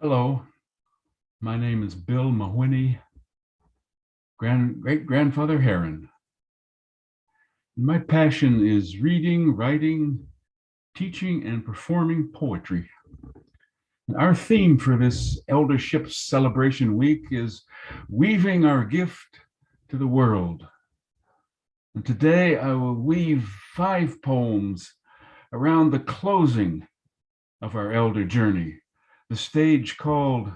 Hello, my name is Bill Mawhinney, great-grandfather Heron. My passion is reading, writing, teaching, and performing poetry. And our theme for this Eldership Celebration Week is weaving our gift to the world. And today I will weave 5 poems around the closing of our elder journey, the stage called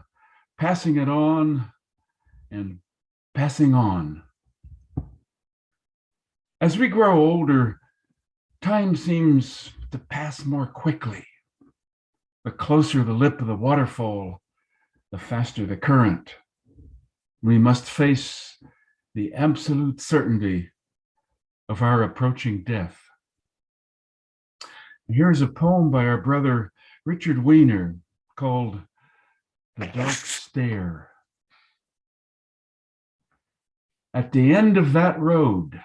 Passing It On and Passing On. As we grow older, time seems to pass more quickly. The closer the lip of the waterfall, the faster the current. We must face the absolute certainty of our approaching death. Here's a poem by our brother Richard Weiner called The Dark Stair. At the end of that road,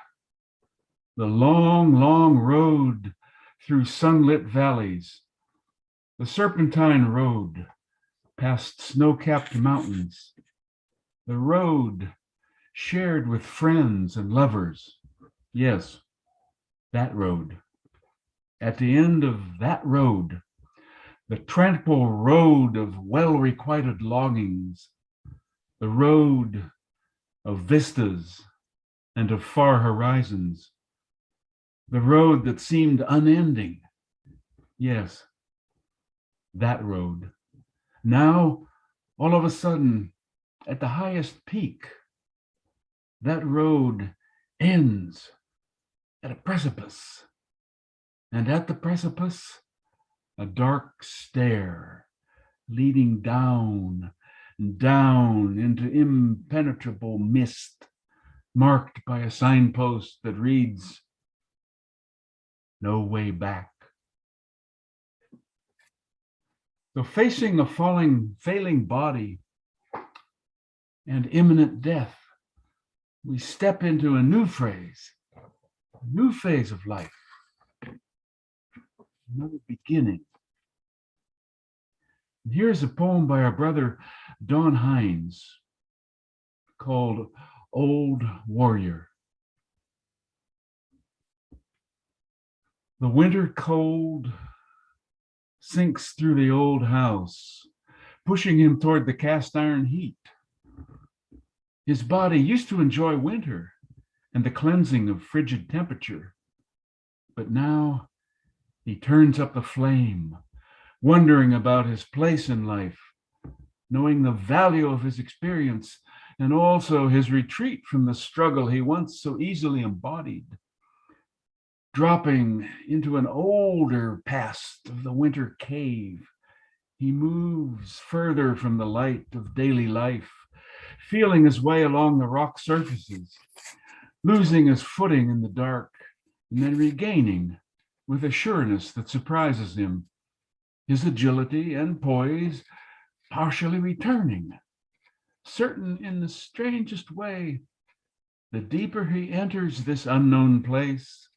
the long, long road through sunlit valleys, the serpentine road past snow-capped mountains, the road shared with friends and lovers. Yes, that road. At the end of that road, the tranquil road of well-requited longings, the road of vistas and of far horizons, the road that seemed unending. Yes, that road. Now, all of a sudden, at the highest peak, that road ends at a precipice. And at the precipice, a dark stair leading down and down into impenetrable mist, marked by a signpost that reads, "No way back." So facing a failing body and imminent death, we step into a new phase of life, another beginning. And here's a poem by our brother Don Hines called Old Warrior. The winter cold sinks through the old house, pushing him toward the cast iron heat. His body used to enjoy winter and the cleansing of frigid temperature, but now he turns up the flame, wondering about his place in life, knowing the value of his experience and also his retreat from the struggle he once so easily embodied. Dropping into an older past of the winter cave, he moves further from the light of daily life, feeling his way along the rock surfaces, losing his footing in the dark, and then regaining with a sureness that surprises him, his agility and poise partially returning, certain in the strangest way, the deeper he enters this unknown place,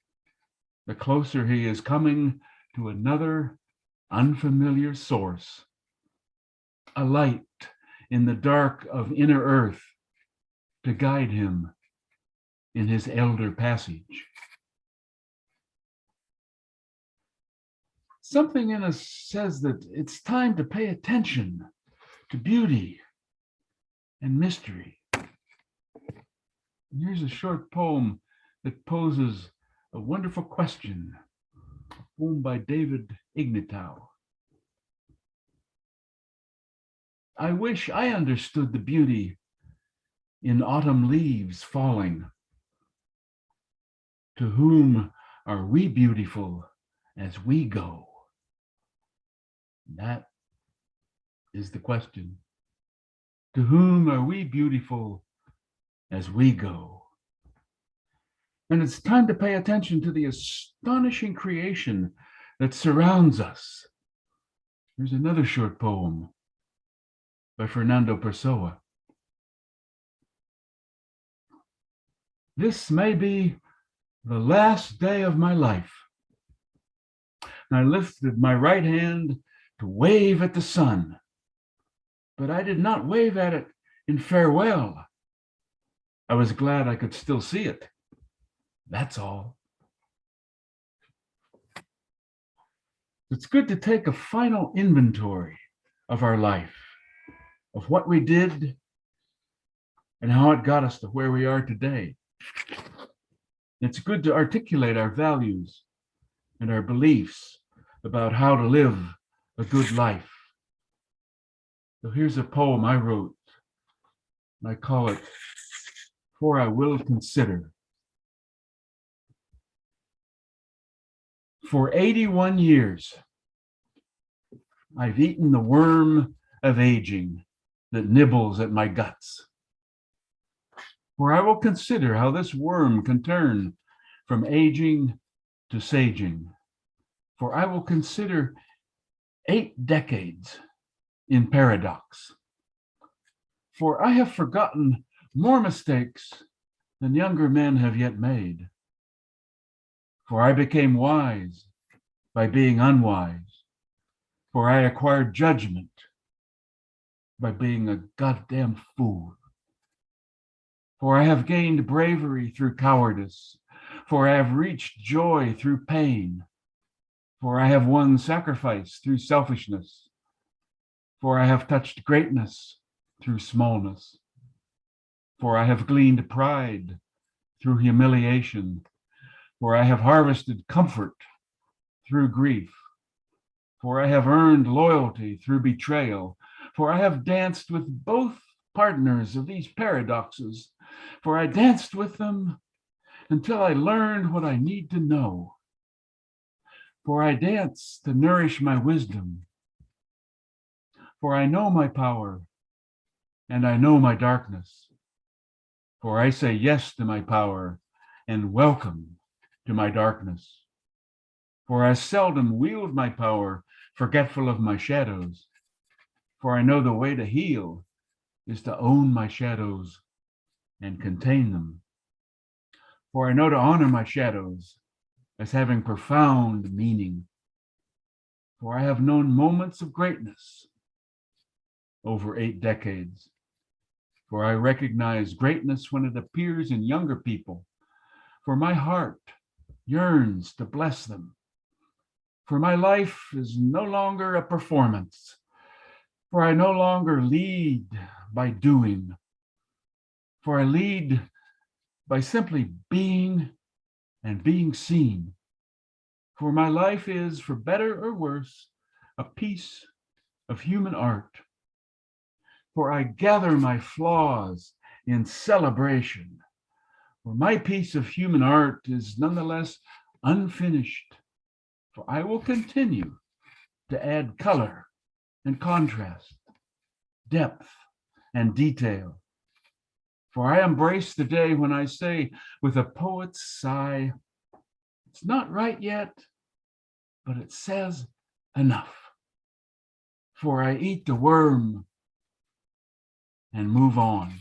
the closer he is coming to another unfamiliar source, a light in the dark of inner earth to guide him in his elder passage. Something in us says that it's time to pay attention to beauty and mystery. And here's a short poem that poses a wonderful question, a poem by David Ignatow. I wish I understood the beauty in autumn leaves falling. To whom are we beautiful as we go? That is the question. To whom are we beautiful as we go? And it's time to pay attention to the astonishing creation that surrounds us. Here's another short poem by Fernando Pessoa. This may be the last day of my life. And I lifted my right hand to wave at the sun. but I did not wave at it in farewell. I was glad I could still see it. That's all. It's good to take a final inventory of our life, of what we did and how it got us to where we are today. It's good to articulate our values and our beliefs about how to live a good life. So here's a poem I wrote, and I call it, For I Will Consider. For 81 years, I've eaten the worm of aging that nibbles at my guts. For I will consider how this worm can turn from aging to saging. For I will consider 8 decades in paradox. For I have forgotten more mistakes than younger men have yet made. For I became wise by being unwise. For I acquired judgment by being a goddamn fool. For I have gained bravery through cowardice. For I have reached joy through pain. For I have won sacrifice through selfishness. For I have touched greatness through smallness. For I have gleaned pride through humiliation. For I have harvested comfort through grief. For I have earned loyalty through betrayal. For I have danced with both partners of these paradoxes. For I danced with them until I learned what I need to know. For I dance to nourish my wisdom. For I know my power, and I know my darkness. For I say yes to my power, and welcome to my darkness. For I seldom wield my power, forgetful of my shadows. For I know the way to heal is to own my shadows and contain them. For I know to honor my shadows as having profound meaning. For I have known moments of greatness over 8 decades. For I recognize greatness when it appears in younger people. For my heart yearns to bless them. For my life is no longer a performance. For I no longer lead by doing. For I lead by simply being and being seen. For my life is, for better or worse, a piece of human art. For I gather my flaws in celebration. For my piece of human art is nonetheless unfinished. For I will continue to add color and contrast, depth and detail. For I embrace the day when I say with a poet's sigh, it's not right yet, but it says enough. For I eat the worm and move on.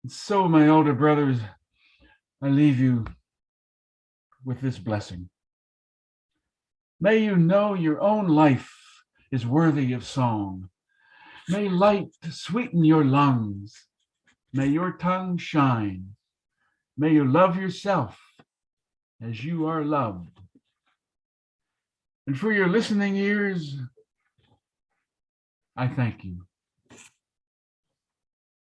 And so, my older brothers, I leave you with this blessing. May you know your own life is worthy of song. May light sweeten your lungs. May your tongue shine. May you love yourself as you are loved. And for your listening ears, I thank you.